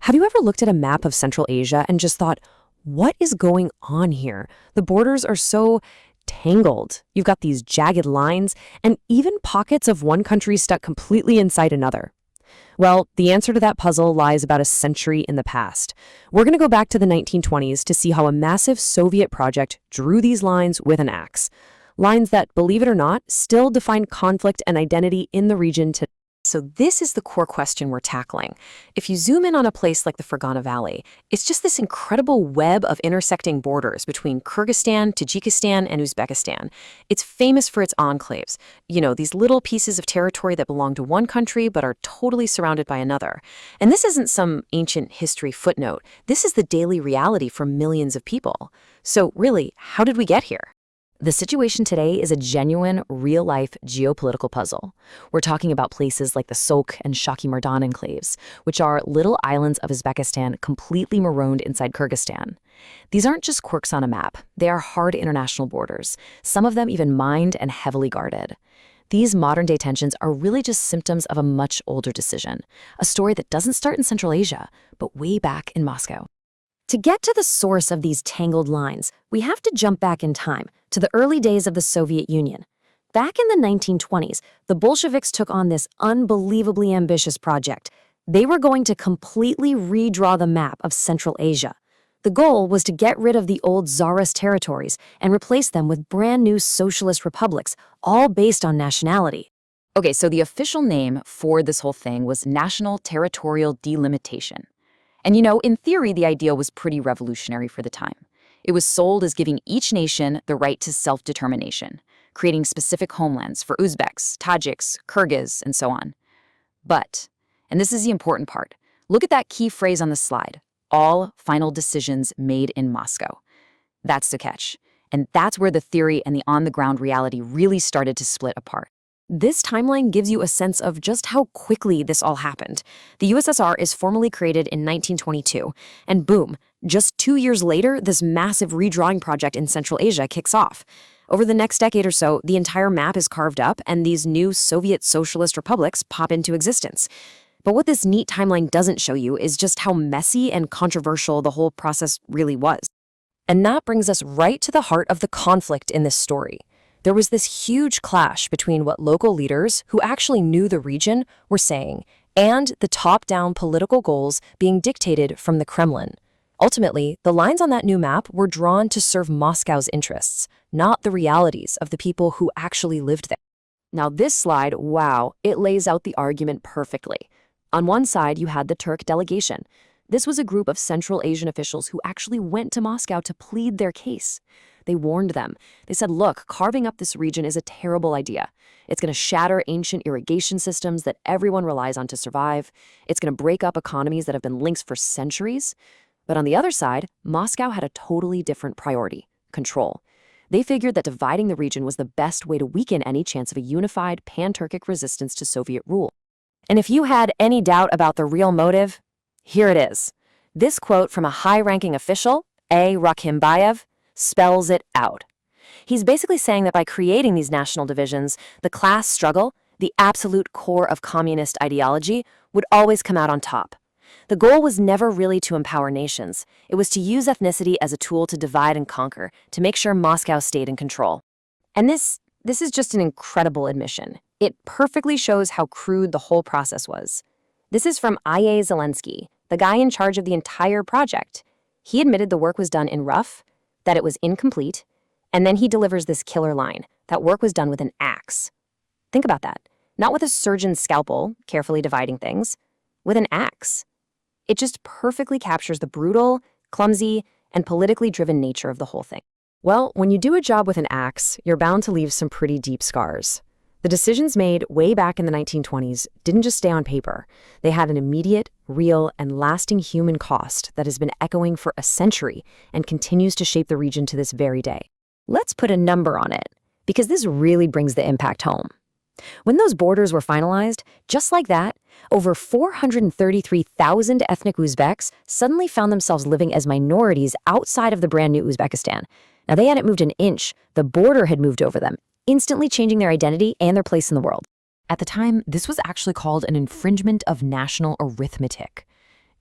Have you ever looked at a map of Central Asia and just thought, what is going on here? The borders are so tangled. You've got these jagged lines and even pockets of one country stuck completely inside another. Well, the answer to that puzzle lies about a century in the past. We're going to go back to the 1920s to see how a massive Soviet project drew these lines with an axe. Lines that, believe it or not, still define conflict and identity in the region today. So this is the core question we're tackling. If you zoom in on a place like the Fergana Valley, it's just this incredible web of intersecting borders between Kyrgyzstan, Tajikistan, and Uzbekistan. It's famous for its enclaves, these little pieces of territory that belong to one country but are totally surrounded by another. And this isn't some ancient history footnote. This is the daily reality for millions of people. So really, how did we get here? The situation today is a genuine, real-life geopolitical puzzle. We're talking about places like the Sok and Shaki-Mardan enclaves, which are little islands of Uzbekistan completely marooned inside Kyrgyzstan. These aren't just quirks on a map. They are hard international borders, some of them even mined and heavily guarded. These modern-day tensions are really just symptoms of a much older decision, a story that doesn't start in Central Asia, but way back in Moscow. To get to the source of these tangled lines, we have to jump back in time to the early days of the Soviet Union. Back in the 1920s, the Bolsheviks took on this unbelievably ambitious project. They were going to completely redraw the map of Central Asia. The goal was to get rid of the old Tsarist territories and replace them with brand new socialist republics, all based on nationality. Okay, so the official name for this whole thing was National Territorial Delimitation. And in theory, the idea was pretty revolutionary for the time. It was sold as giving each nation the right to self-determination, creating specific homelands for Uzbeks, Tajiks, Kyrgyz, and so on. But, and this is the important part, look at that key phrase on the slide, all final decisions made in Moscow. That's the catch. And that's where the theory and the on-the-ground reality really started to split apart. This timeline gives you a sense of just how quickly this all happened. The USSR is formally created in 1922, and boom, just 2 years later, this massive redrawing project in Central Asia kicks off. Over the next decade or so, the entire map is carved up, and these new Soviet socialist republics pop into existence. But what this neat timeline doesn't show you is just how messy and controversial the whole process really was. And that brings us right to the heart of the conflict in this story. There was this huge clash between what local leaders, who actually knew the region, were saying, and the top-down political goals being dictated from the Kremlin. Ultimately, the lines on that new map were drawn to serve Moscow's interests, not the realities of the people who actually lived there. Now this slide, wow, it lays out the argument perfectly. On one side, you had the Turk delegation. This was a group of Central Asian officials who actually went to Moscow to plead their case. They warned them. They said, look, carving up this region is a terrible idea. It's going to shatter ancient irrigation systems that everyone relies on to survive. It's going to break up economies that have been linked for centuries. But on the other side, Moscow had a totally different priority: control. They figured that dividing the region was the best way to weaken any chance of a unified pan-Turkic resistance to Soviet rule. And if you had any doubt about the real motive, here it is. This quote from a high-ranking official, A. Rakhimbayev, spells it out. He's basically saying that by creating these national divisions, the class struggle, the absolute core of communist ideology, would always come out on top. The goal was never really to empower nations. It was to use ethnicity as a tool to divide and conquer, to make sure Moscow stayed in control. And this is just an incredible admission. It perfectly shows how crude the whole process was. This is from I.A. Zelensky, the guy in charge of the entire project. He admitted the work was done in rough, that it was incomplete, and then he delivers this killer line, that work was done with an axe. Think about that. Not with a surgeon's scalpel, carefully dividing things, with an axe. It just perfectly captures the brutal, clumsy, and politically driven nature of the whole thing. Well, when you do a job with an axe, you're bound to leave some pretty deep scars. The decisions made way back in the 1920s didn't just stay on paper. They had an immediate, real, and lasting human cost that has been echoing for a century and continues to shape the region to this very day. Let's put a number on it, because this really brings the impact home. When those borders were finalized, just like that, over 433,000 ethnic Uzbeks suddenly found themselves living as minorities outside of the brand new Uzbekistan. Now, they hadn't moved an inch. The border had moved over them, instantly changing their identity and their place in the world. At the time, this was actually called an infringement of national arithmetic.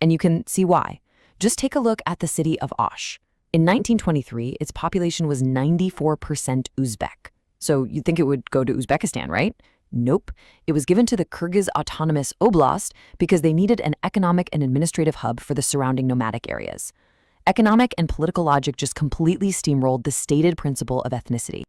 And you can see why. Just take a look at the city of Osh. In 1923, its population was 94% Uzbek. So you'd think it would go to Uzbekistan, right? Nope. It was given to the Kyrgyz Autonomous Oblast because they needed an economic and administrative hub for the surrounding nomadic areas. Economic and political logic just completely steamrolled the stated principle of ethnicity.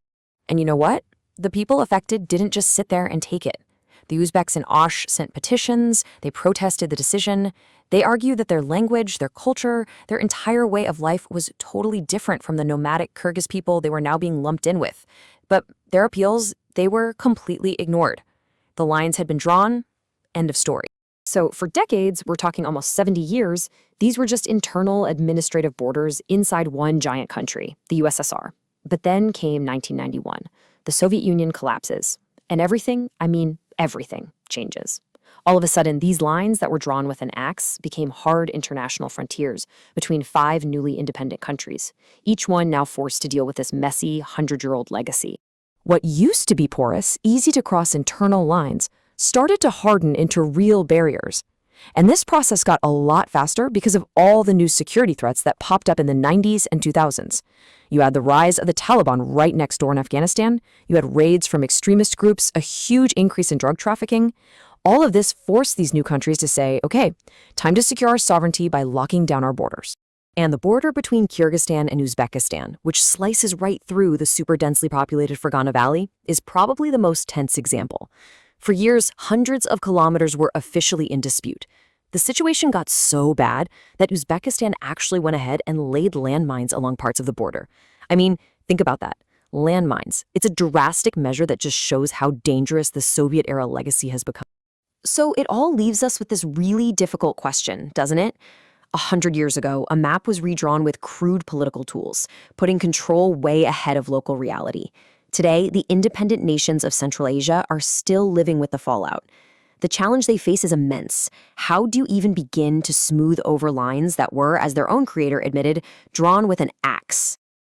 And you know what? The people affected didn't just sit there and take it. The Uzbeks in Osh sent petitions, they protested the decision. They argued that their language, their culture, their entire way of life was totally different from the nomadic Kyrgyz people they were now being lumped in with. But their appeals, they were completely ignored. The lines had been drawn, end of story. So for decades, we're talking almost 70 years, these were just internal administrative borders inside one giant country, the USSR. But then came 1991. The Soviet Union collapses. And everything, I mean everything, changes. All of a sudden, these lines that were drawn with an axe became hard international frontiers between 5 newly independent countries, each one now forced to deal with this messy, 100-year-old legacy. What used to be porous, easy-to-cross internal lines started to harden into real barriers. And this process got a lot faster because of all the new security threats that popped up in the 90s and 2000s. You had the rise of the Taliban right next door in Afghanistan. You had raids from extremist groups, a huge increase in drug trafficking. All of this forced these new countries to say, okay, time to secure our sovereignty by locking down our borders. And the border between Kyrgyzstan and Uzbekistan, which slices right through the super densely populated Fergana Valley, is probably the most tense example. For years, hundreds of kilometers were officially in dispute. The situation got so bad that Uzbekistan actually went ahead and laid landmines along parts of the border. I mean, think about that. Landmines. It's a drastic measure that just shows how dangerous the Soviet-era legacy has become. So it all leaves us with this really difficult question, doesn't it? 100 years ago, a map was redrawn with crude political tools, putting control way ahead of local reality. Today, the independent nations of Central Asia are still living with the fallout. The challenge they face is immense. How do you even begin to smooth over lines that were, as their own creator admitted, drawn with an axe?